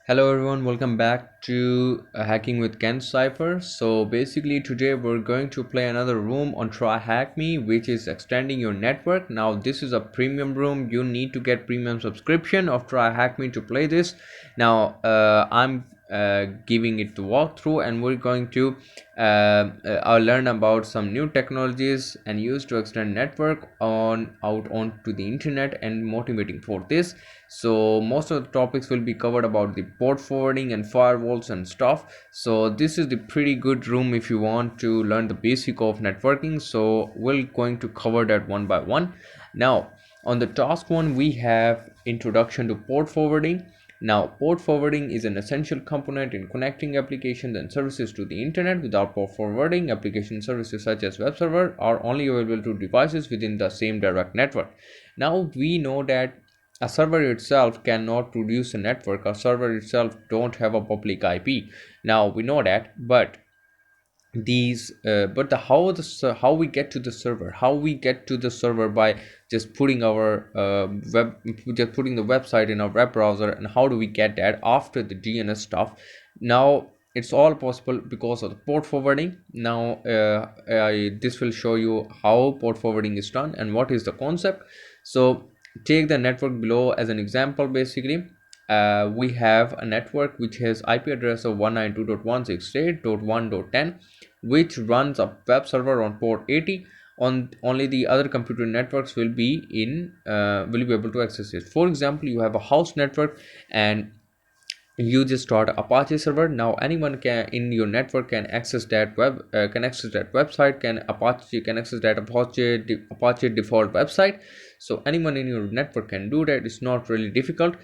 Hello everyone, welcome back to Hacking with kenCypher. So basically today we're going to play another room on Tryhackme, which is extending your network. Now this is a premium room. You need to get premium subscription of Tryhackme to play this. Now I'm giving it the walkthrough, and we're going to learn about some new technologies and use to extend network on out onto the internet and motivating for this. So most of the topics will be covered about the port forwarding and firewalls and stuff. So this is the pretty good room if you want to learn the basic of networking. So we're going to cover that one by one. Now on the task one, we have introduction to port forwarding. Now, port forwarding is an essential component in connecting applications and services to the internet. Without port forwarding, application services such as web server are only available to devices within the same direct network. Now, we know that a server itself cannot produce a network. A server itself don't have a public IP. Now, we know that, but these but the how we get to the server, by just putting our the website in our web browser, and how do we get that after the DNS stuff. Now it's all possible because of the port forwarding. Now this will show you how port forwarding is done and what is the concept. So take the network below as an example. Basically we have a network which has IP address of 192.168.1.10, which runs a web server on port 80. On only the other computer networks will be able to access it. For example, you have a house network and you just start Apache server. Now anyone can in your network can access that website, can access that Apache default website. So anyone in your network can do that. It's not really difficult.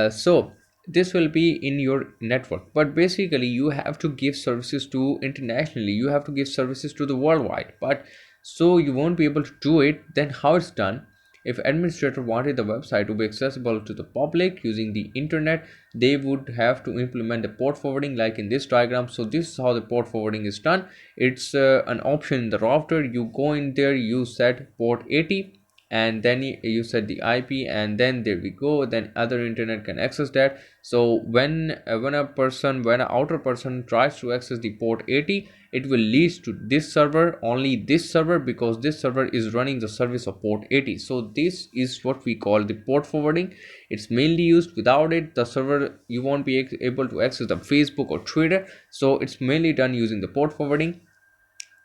So this will be in your network, but basically you have to give services to internationally, you have to give services to the worldwide, but so you won't be able to do it. Then how it's done? If administrator wanted the website to be accessible to the public using the internet, they would have to implement the port forwarding like in this diagram. So this is how the port forwarding is done. It's an option in the router. You go in there, you set port 80, and then you set the IP, and then there we go, then other internet can access that. So when an outer person tries to access the port 80, it will lead to this server, only this server, because this server is running the service of port 80. So this is what we call the port forwarding. It's mainly used. Without it, the server, you won't be able to access the Facebook or Twitter. So it's mainly done using the port forwarding.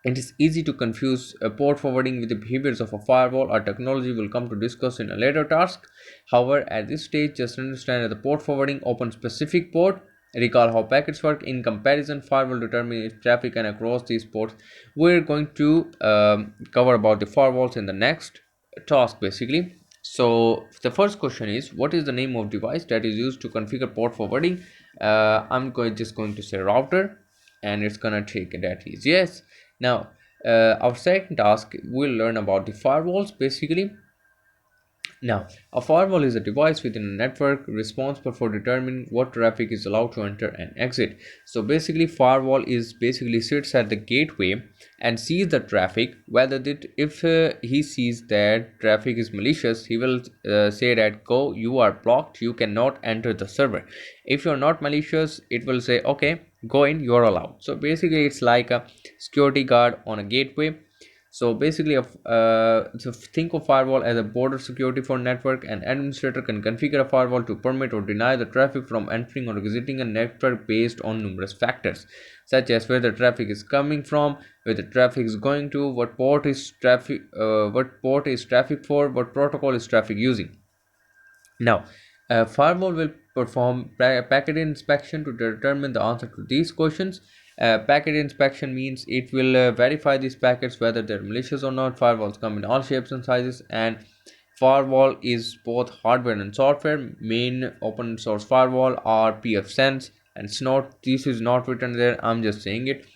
It is easy to confuse port forwarding with the behaviors of a firewall. Our technology will come to discuss in a later task. However, at this stage, just understand that the port forwarding opens specific port. Recall how packets work. In comparison, firewall determines traffic can across these ports. We're going to cover about the firewalls in the next task, basically. So the first question is, what is the name of device that is used to configure port forwarding? Just going to say router, and it's gonna take that is yes. Now our second task, we'll learn about the firewalls, basically. Now, a firewall is a device within a network responsible for determining what traffic is allowed to enter and exit. So basically, firewall is basically sits at the gateway and sees the traffic. If he sees that traffic is malicious, he will say that go, you are blocked, you cannot enter the server. If you're not malicious, it will say okay, go in, you're allowed. So basically, it's like a security guard on a gateway. So basically, so think of firewall as a border security for network. An administrator can configure a firewall to permit or deny the traffic from entering or exiting a network based on numerous factors, such as where the traffic is coming from, where the traffic is going to, what port is traffic for, what protocol is traffic using. Now, a firewall will perform packet inspection to determine the answer to these questions. Packet inspection means it will verify these packets whether they're malicious or not. Firewalls come in all shapes and sizes, and firewall is both hardware and software. Main open source firewall are pfSense, and it's not, this is not written there, I'm just saying it.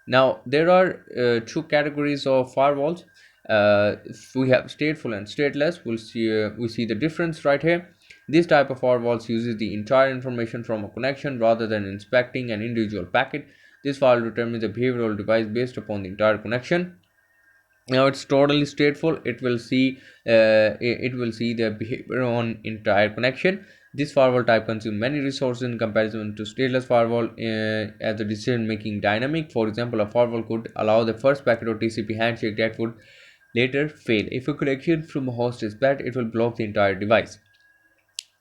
Now there are two categories of firewalls. We have stateful and stateless. We see the difference right here. This type of firewalls uses the entire information from a connection rather than inspecting an individual packet. This firewall determines the behavioral device based upon the entire connection. Now it's totally stateful. It will see the behavior on entire connection. This firewall type consumes many resources in comparison to stateless firewall as the decision making dynamic. For example, a firewall could allow the first packet or TCP handshake that would later fail. If a connection from a host is bad, it will block the entire device.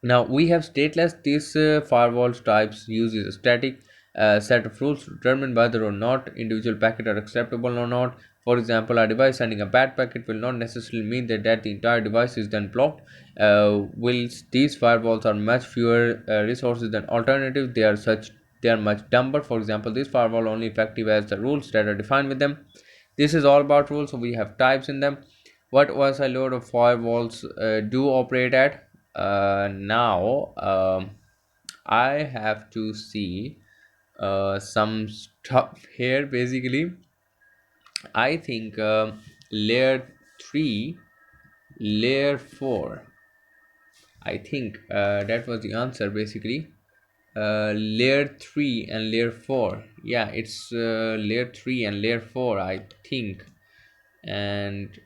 Now we have stateless. This firewall types uses a static set of rules to determine whether or not individual packets are acceptable or not. For example, a device sending a bad packet will not necessarily mean that the entire device is then blocked. Whilst these firewalls are much fewer resources than alternatives, they are much dumber. For example, this firewall only effective as the rules that are defined with them. This is all about rules, so we have types in them. What OSI load of firewalls do operate at? Now I have to see some stuff here. Basically, I think layer 3, layer 4. I think that was the answer basically. Layer 3 and layer 4. Yeah, it's layer 3 and layer 4, I think. And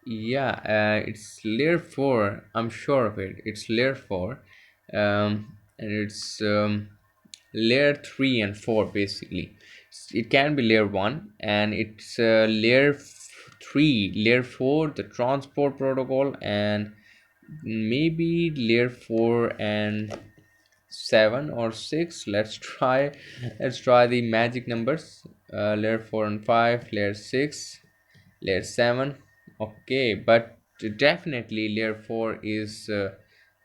yeah, it's layer 4. I'm sure of it. It's layer 4. And it's layer 3 and 4 basically. It can be layer 1, and it's layer 3, layer 4, the transport protocol, and maybe layer 4 and 7 or 6. Let's try the magic numbers. Layer 4 and 5, layer 6, layer 7. Okay, but definitely layer 4 is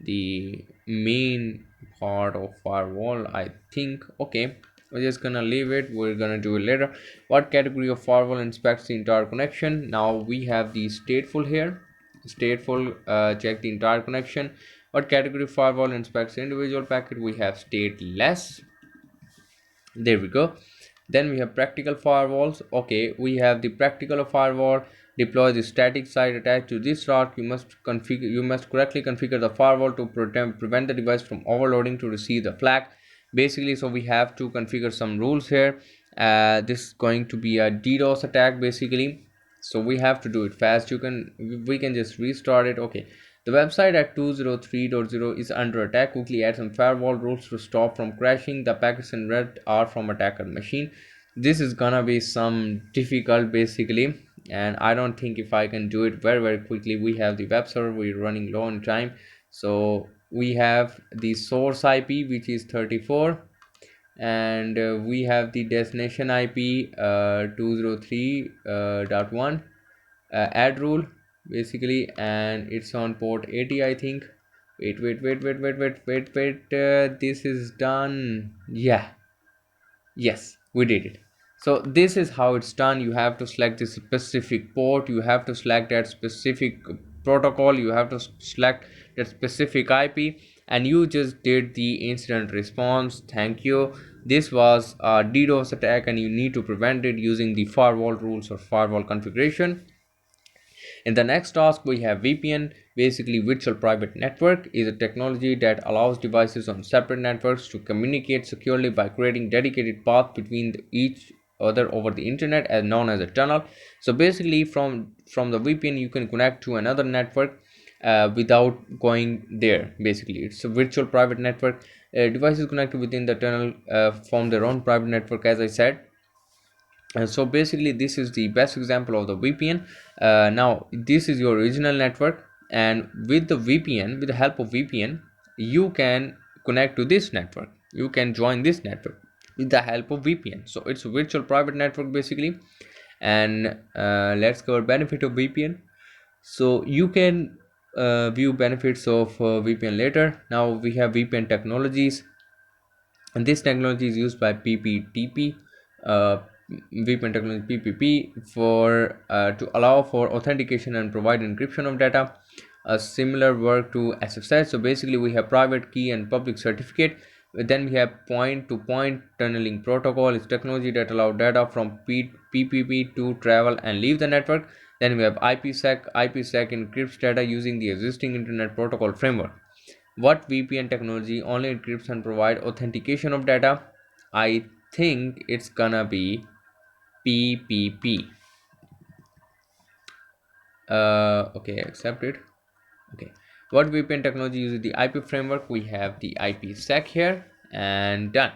the main part of firewall, I think. Okay, we're just gonna leave it. We're gonna do it later. What category of firewall inspects the entire connection? Now we have the stateful here. Stateful check the entire connection. What category of firewall inspects individual packet? We have stateless. There we go. Then we have practical firewalls. Okay, we have the practical firewall. Deploy the static site attached to this route. You must correctly configure the firewall to prevent the device from overloading to receive the flag. Basically, so we have to configure some rules here. This is going to be a DDoS attack basically, so we have to do it fast. We can just restart it. Okay, the website at 203.0 is under attack. Quickly add some firewall rules to stop from crashing. The packets in red are from attacker machine. This is gonna be some difficult basically, and I don't think if I can do it very quickly. We have the web server, we're running low on time. So we have the source IP, which is 34, and we have the destination IP 203.1 add rule basically, and it's on port 80, I think. Wait, this is done. Yeah, yes, we did it. So this is how it's done. You have to select the specific port, you have to select that specific protocol, you have to select that specific IP, and you just did the incident response. Thank you. This was a DDoS attack, and you need to prevent it using the firewall rules or firewall configuration. In the next task, we have VPN. Basically, virtual private network is a technology that allows devices on separate networks to communicate securely by creating dedicated paths between each other over the internet, as known as a tunnel. So basically, from the VPN, you can connect to another network without going there. Basically, it's a virtual private network. Devices connected within the tunnel form their own private network, as I said. So basically, this is the best example of the VPN. Now this is your original network, and with the VPN, with the help of VPN, you can connect to this network. You can join this network with the help of VPN. So it's a virtual private network basically. And let's cover benefit of VPN. So you can view benefits of VPN later. Now we have VPN technologies, and this technology is used by PPTP, uh, VPN technology PPP, for to allow for authentication and provide encryption of data. A similar work to SSH. So basically, we have private key and public certificate. Then we have point-to-point tunneling protocol. It's technology that allow data from PPP to travel and leave the network. Then we have IPsec. IPsec encrypts data using the existing internet protocol framework. What VPN technology only encrypts and provide authentication of data? I think it's gonna be PPP. Okay, accept it. Okay, What VPN technology uses the IP framework? We have the IPsec here, and done.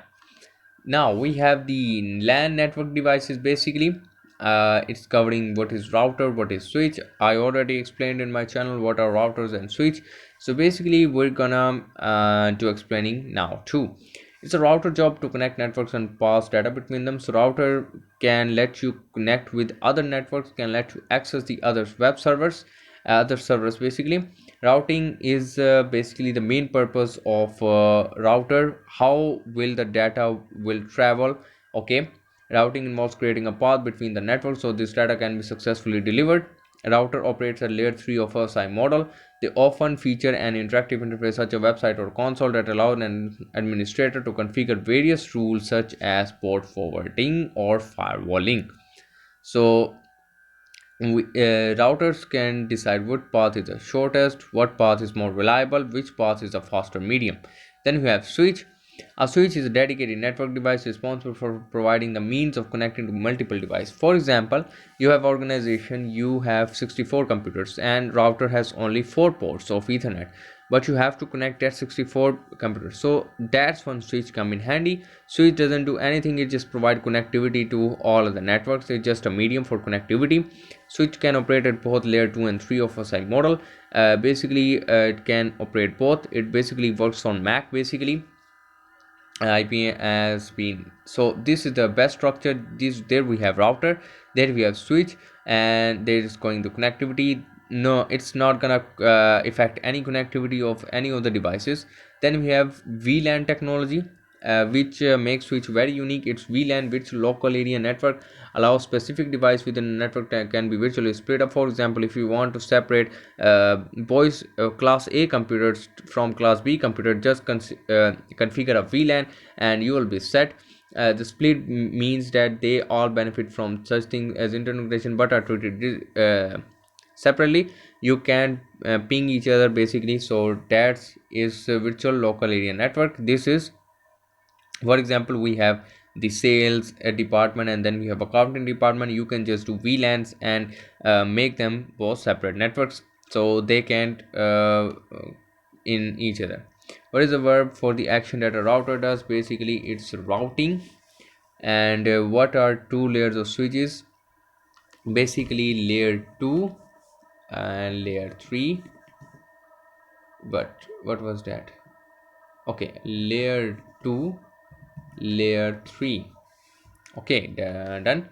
Now we have the LAN network devices. Basically it's covering what is router, what is switch. I already explained in my channel what are routers and switch. So basically we're gonna do explaining now too. It's a router job to connect networks and pass data between them. So router can let you connect with other networks, can let you access the other web servers, other servers. Basically routing is basically the main purpose of router. How will the data will travel? Okay, routing involves creating a path between the networks so this data can be successfully delivered. A router operates at layer 3 of a SI model. They often feature an interactive interface such as a website or console that allows an administrator to configure various rules such as port forwarding or firewalling. So routers can decide what path is the shortest, what path is more reliable, which path is the faster medium. Then we have switch. A switch is a dedicated network device responsible for providing the means of connecting to multiple devices. For example, you have organization, you have 64 computers and router has only 4 ports of Ethernet, but you have to connect that 64 computers. So that's when switch come in handy. Switch doesn't do anything, it just provide connectivity to all of the networks. It's just a medium for connectivity. Switch can operate at both layer 2 and 3 of a site model. It can operate both. It basically works on Mac. Basically IP has been, so this is the best structure. This, there we have router, there we have switch, and there is going to connectivity. No, it's not gonna affect any connectivity of any of the devices. Then we have VLAN technology, which makes switch very unique. It's VLAN, which local area network, allows specific device within a network that can be virtually split up. For example, if you want to separate boys class A computers from class B computer, just configure a VLAN and you will be set. The split means that they all benefit from such thing as integration but are treated separately. You can ping each other basically. So that is a virtual local area network. This is, for example, we have the sales department and then we have accounting department. You can just do VLANs and make them both separate networks so they can't in each other. What is the verb for the action that a router does? Basically it's routing. And what are two layers of switches? Basically layer 2 and layer 3. But what was that? Okay, layer 2, layer 3. Okay, done.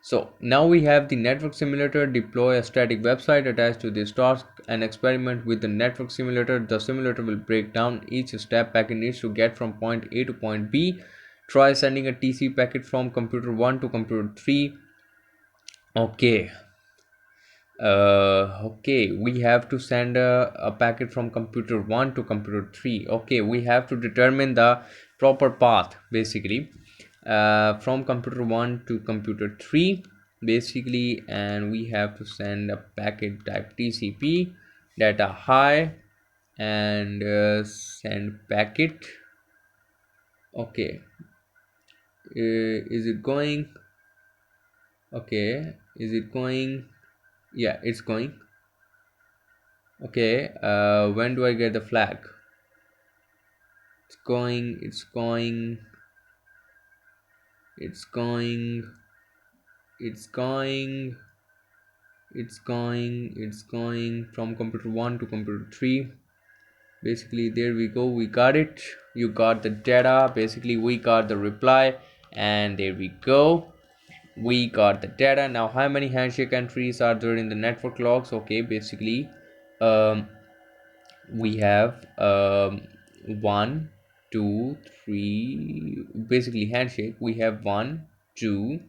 So now we have the network simulator. Deploy a static website attached to this task and experiment with the network simulator. The simulator will break down each step packet needs to get from point A to point B. Try sending a TCP packet from computer 1 to computer 3. Okay, okay, we have to send a packet from computer 1 to computer 3. Okay, we have to determine the proper path basically, from computer 1 to computer 3 basically, and we have to send a packet type TCP data high and send packet. Okay, is it going? Okay, is it going? Yeah, it's going. Okay, when do I get the flag? It's going, it's going, it's going, it's going, it's going, it's going from computer 1 to computer 3. Basically there we go, we got it. You got the data. Basically we got the reply, and there we go, we got the data. Now how many handshake entries are there in the network logs? Okay, basically we have 1 2 3, basically handshake. We have 1 2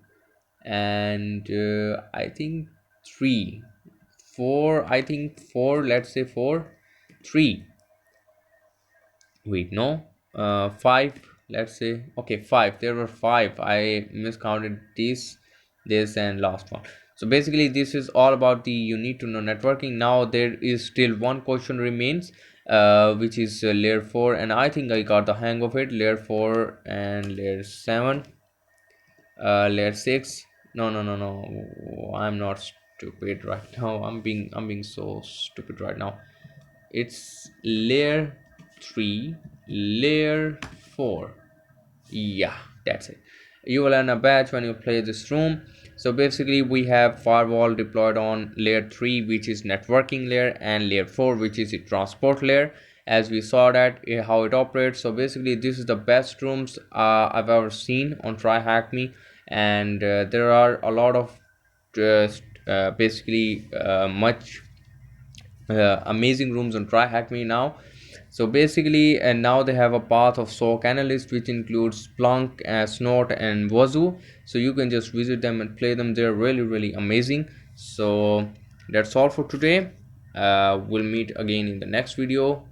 and I think 3 4, I think 4, let's say 4 3, wait, no, 5, let's say. Okay, 5, there were 5, I miscounted this and last one. So basically this is all about the you need to know networking. Now there is still one question remains, which is layer 4, and I think I got the hang of it. Layer 4 and layer 7, layer 6. No, no, no, no, I'm not stupid right now. I'm being so stupid right now. It's layer 3, layer 4. Yeah, that's it. You will earn a badge when you play this room. So basically we have firewall deployed on layer 3, which is networking layer, and layer 4, which is the transport layer, as we saw that how it operates. So basically this is the best rooms I've ever seen on Tryhackme, and there are a lot of just basically much amazing rooms on Tryhackme now. So basically, and now they have a path of SOC analyst, which includes Splunk, Snort, and Wazoo. So you can just visit them and play them. They're really amazing. So that's all for today. We'll meet again in the next video.